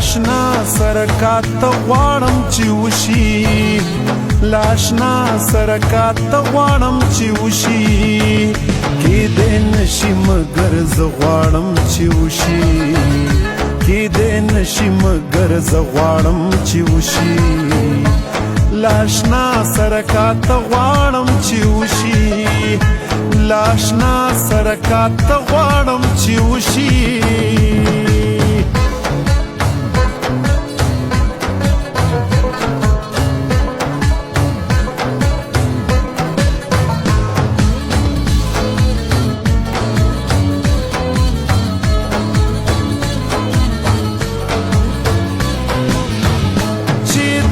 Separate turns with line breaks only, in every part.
لاشنا سرکات غواړم چې وشي لاشنا سرکات غواړم چې وشي کېدی نشي مګر زه غواړم چې وشي کېدی نشي مګر زه غواړم چې وشي لاشنا سرکات غواړم چې وشي لاشنا سرکات غواړم چې وشي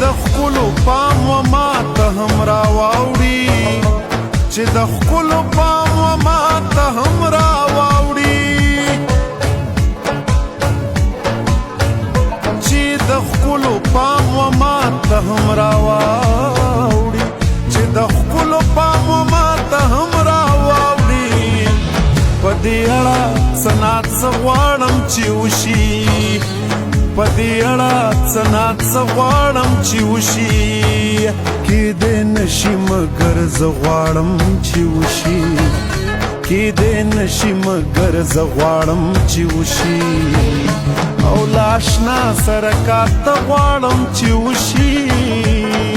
د خپلو پام و ما ته هم راواوړي چې د خپلو پام و ما ته هم راواوړي چې د خپلو پام و ما ته هم راواوړي چې د خپلو پام و ما ته هم راواوړي په دې اړه سنات څه غواړم چې وشي په دې اړه سنات څه غواړم چې وشي کېدی نشي مګر زه غواړم چې وشي کېدی نشي مګر زه غواړم چې وشي او لاشنا سرکات غواړم چې وشي